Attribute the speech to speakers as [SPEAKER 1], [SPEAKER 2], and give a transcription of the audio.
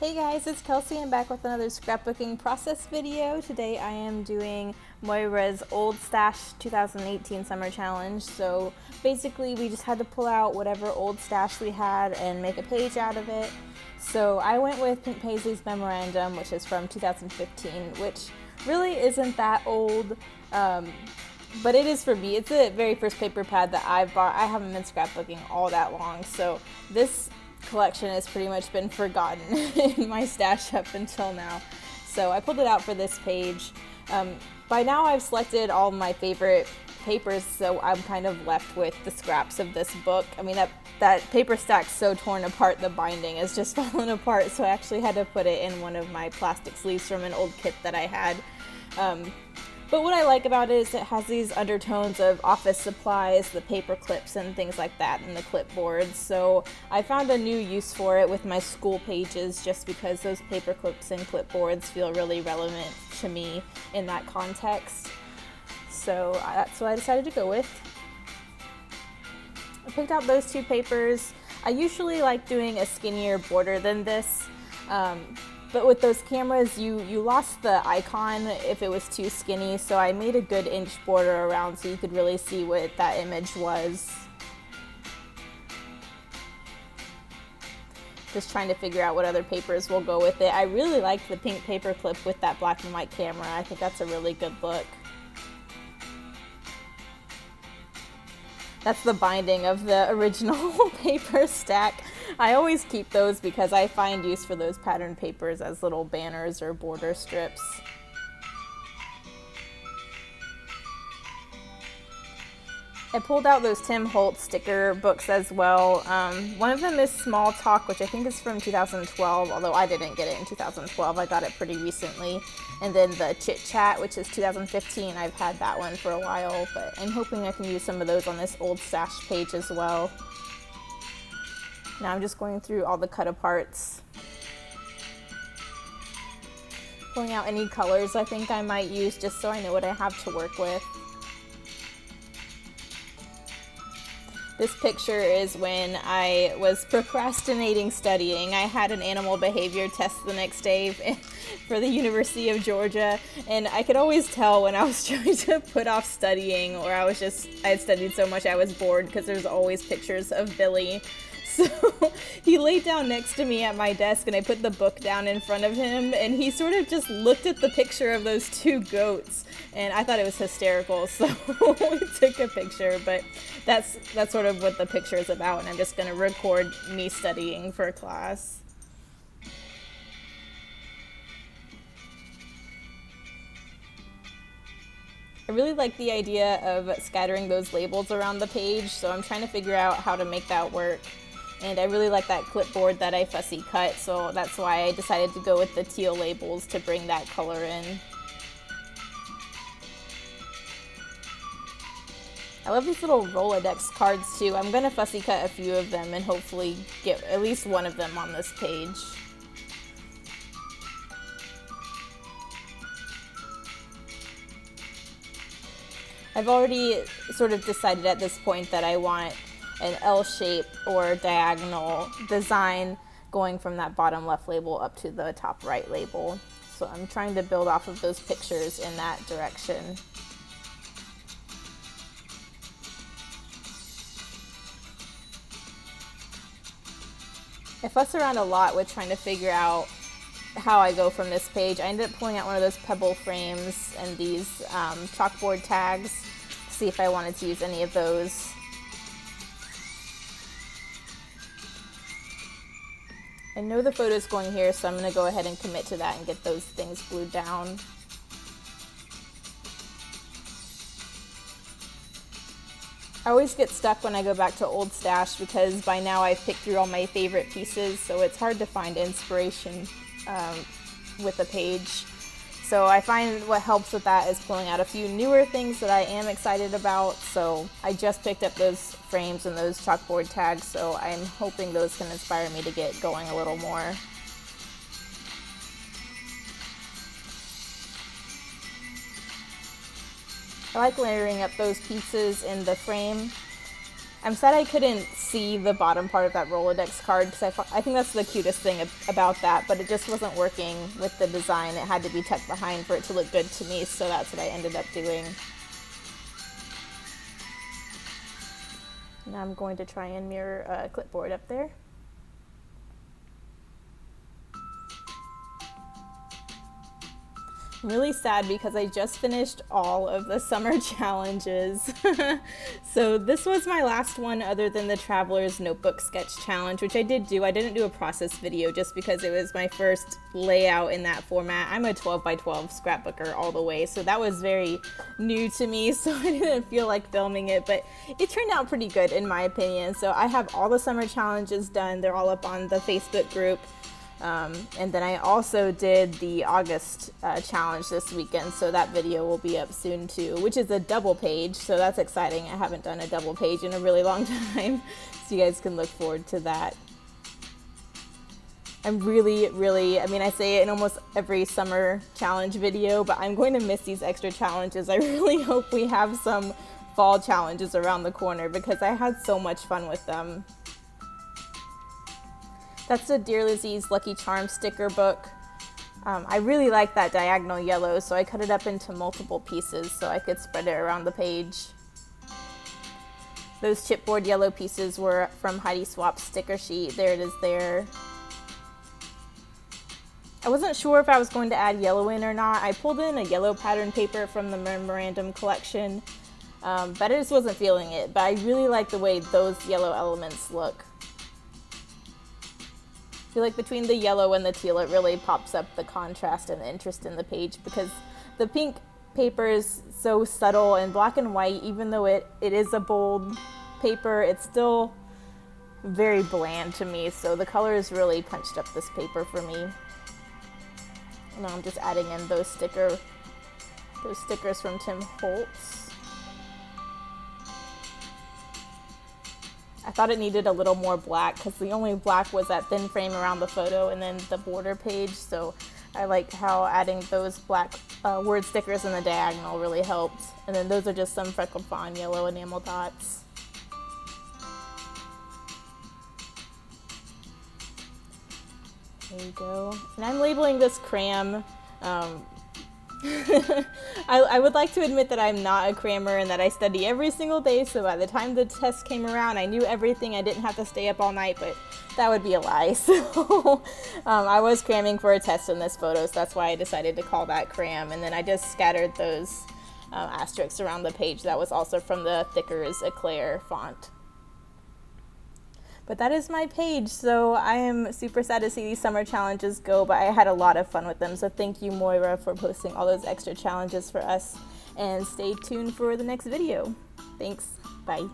[SPEAKER 1] Hey guys, it's Kelsey. I'm back with another scrapbooking process video. Today I am doing Moira's Old Stash 2018 Summer Challenge. So basically we just had to pull out whatever old stash we had and make a page out of it. So I went with Pink Paislee's Memorandum, which is from 2015, which really isn't that old, but it is for me. It's the very first paper pad that I bought. I haven't been scrapbooking all that long, so this collection has pretty much been forgotten in my stash up until now. So I pulled it out for this page. By now I've selected all my favorite papers, so I'm kind of left with the scraps of this book. I mean, that paper stack's so torn apart, the binding is just fallen apart, so I actually had to put it in one of my plastic sleeves from an old kit that I had. But what I like about it is it has these undertones of office supplies, the paper clips and things like that, and the clipboards. So I found a new use for it with my school pages just because those paper clips and clipboards feel really relevant to me in that context. So that's what I decided to go with. I picked out those two papers. I usually like doing a skinnier border than this. But with those cameras, you lost the icon if it was too skinny, so I made a good inch border around so you could really see what that image was. Just trying to figure out what other papers will go with it. I really like the pink paper clip with that black and white camera. I think that's a really good look. That's the binding of the original paper stack. I always keep those because I find use for those pattern papers as little banners or border strips. I pulled out those Tim Holtz sticker books as well. One of them is Small Talk, which I think is from 2012, although I didn't get it in 2012. I got it pretty recently. And then the Chitchat, which is 2015. I've had that one for a while, but I'm hoping I can use some of those on this old stash page as well. Now I'm just going through all the cut aparts, pulling out any colors I think I might use just so I know what I have to work with. This picture is when I was procrastinating studying. I had an animal behavior test the next day for the University of Georgia, and I could always tell when I was trying to put off studying, or I had studied so much I was bored, because there's always pictures of Billy. So he laid down next to me at my desk and I put the book down in front of him, and he sort of just looked at the picture of those two goats, and I thought it was hysterical, so we took a picture. But that's sort of what the picture is about, and I'm just going to record me studying for class. I really like the idea of scattering those labels around the page, so I'm trying to figure out how to make that work. And I really like that clipboard that I fussy cut, so that's why I decided to go with the teal labels to bring that color in. I love these little Rolodex cards too. I'm going to fussy cut a few of them and hopefully get at least one of them on this page. I've already sort of decided at this point that I want an L shape or diagonal design going from that bottom left label up to the top right label. So I'm trying to build off of those pictures in that direction. I fuss around a lot with trying to figure out how I go from this page. I ended up pulling out one of those Pebble frames and these chalkboard tags to see if I wanted to use any of those. I know the photo's going here, so I'm going to go ahead and commit to that and get those things glued down. I always get stuck when I go back to old stash because by now I've picked through all my favorite pieces, so it's hard to find inspiration with a page. So I find what helps with that is pulling out a few newer things that I am excited about. So I just picked up those frames and those chalkboard tags, so I'm hoping those can inspire me to get going a little more. I like layering up those pieces in the frame I'm sad I couldn't see the bottom part of that Rolodex card because I think that's the cutest thing about that, but it just wasn't working with the design. It had to be tucked behind for it to look good to me, so that's what I ended up doing. Now I'm going to try and mirror a clipboard up there. I'm really sad because I just finished all of the summer challenges. So this was my last one other than the Traveler's Notebook Sketch Challenge, which I did do. I didn't do a process video just because it was my first layout in that format. I'm a 12 by 12 scrapbooker all the way, so that was very new to me, so I didn't feel like filming it, but it turned out pretty good in my opinion. So I have all the summer challenges done. They're all up on the Facebook group. And then I also did the August challenge this weekend, so that video will be up soon too, which is a double page, so that's exciting. I haven't done a double page in a really long time, so you guys can look forward to that. I'm really, I mean, I say it in almost every summer challenge video, but I'm going to miss these extra challenges. I really hope we have some fall challenges around the corner because I had so much fun with them. That's the Dear Lizzy's Lucky Charms sticker book. I really like that diagonal yellow, so I cut it up into multiple pieces so I could spread it around the page. Those chipboard yellow pieces were from Heidi Swapp's sticker sheet. There it is there. I wasn't sure if I was going to add yellow in or not. I pulled in a yellow pattern paper from the Memorandum collection, but I just wasn't feeling it. But I really like the way those yellow elements look. I feel like between the yellow and the teal, it really pops up the contrast and the interest in the page because the pink paper is so subtle and black and white. Even though it is a bold paper, it's still very bland to me. So the colors really punched up this paper for me. And now I'm just adding in those stickers from Tim Holtz. I thought it needed a little more black because the only black was that thin frame around the photo and then the border page. So I like how adding those black word stickers in the diagonal really helped. And then those are just some Freckled Fawn yellow enamel dots. There you go. And I'm labeling this cram. I would like to admit that I'm not a crammer and that I study every single day, so by the time the test came around I knew everything. I didn't have to stay up all night, but that would be a lie. So I was cramming for a test in this photo, so that's why I decided to call that cram. And then I just scattered those asterisks around the page. That was also from the Thicker's Eclair font. But that is my page, so I am super sad to see these summer challenges go, but I had a lot of fun with them. So thank you, Moira, for posting all those extra challenges for us, and stay tuned for the next video. Thanks. Bye.